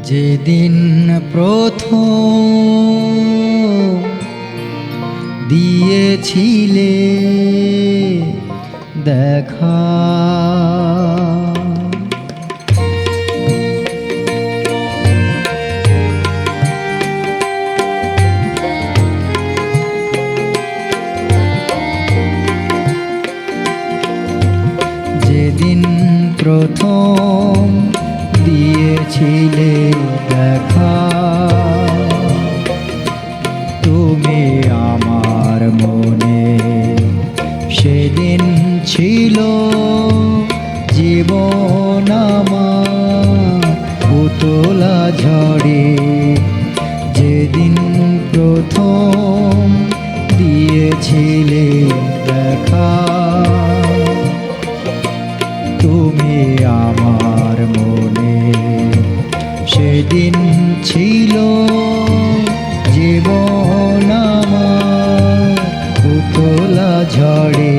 যেদিন প্রথম দিয়েছিলে দেখা, যেদিন প্রথম দিয়েছিলে দেখা, তুমি আমার মনে সেদিন ছিল জীবন আমার উতলা ঝড়ে। যেদিন প্রথম দিয়েছিলে দেখা, তুমি আমার মনে সেদিন ছিল জীবন আমার উতলা ঝড়ে।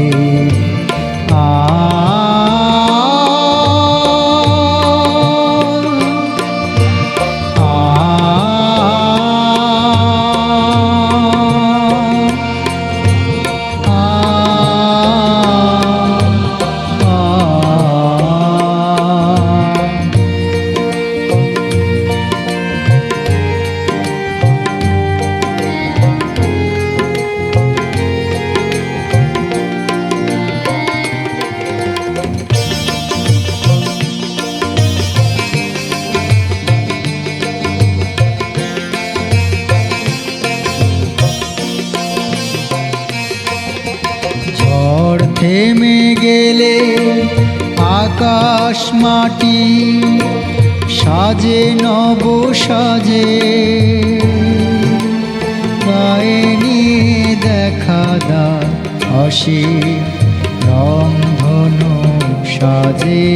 ঝড় থেমে গেলে আকাশ মাটি সাজে নব সাজে, গায়ে নিয়ে দেখা দাও অসীম রংধনু সাজে।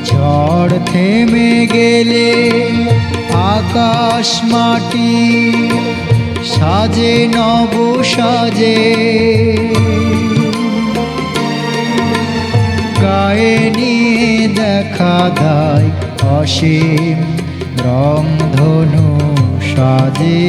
ঝড় থেমে গেলে আকাশ মাটি সাজে নব সাজে, গায়ে নিয়ে দেখা দেয় অসীম রংধনু সাজে।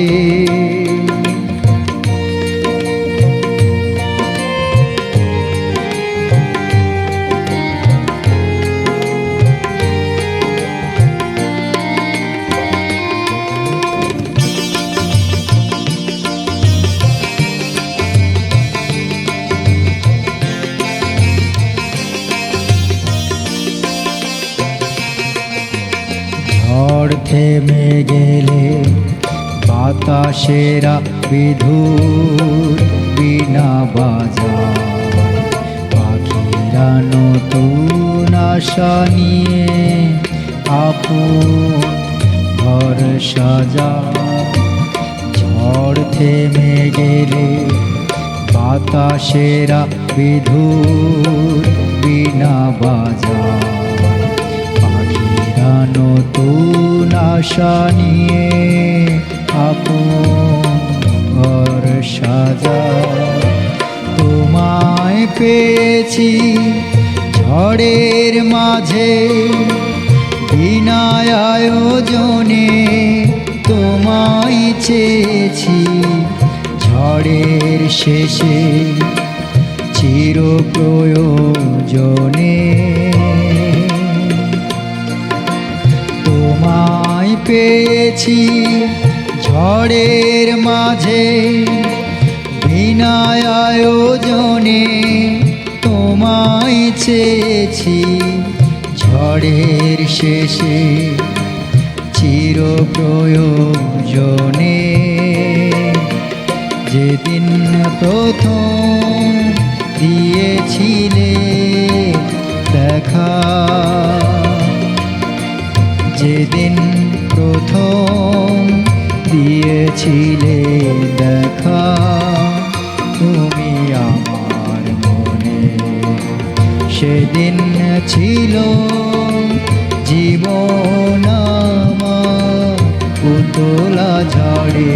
ঝড় থেমে গেলে বাতাসেরা বিধুর বীণা বাজায়, পাখিরা নতুন আশা নিয়ে আপন ঘর সাজায়। ঝড় থেমে গেলে বাতাসেরা বিধুর বীণা বাজায়, নতুন আশা নিয়ে আপন ঘর সাজায়। তোমায় পেয়েছি ঝড়ের মাঝে বিনা আয়োজনে, তোমায় চেয়েছি ঝড়ের শেষে চির প্রয়োজনে। তোমায় পেয়েছি ঝড়ের মাঝে বিনা আয়োজনে, তোমায় চেয়েছি ঝড়ের শেষে চির প্রয়োজনে। যেদিন প্রথম দিয়েছিলে দেখা, যেদিন প্রথম দিয়েছিলে দেখা, তুমি আমার মনে সেদিন ছিল জীবন আমার উতলা ঝড়ে।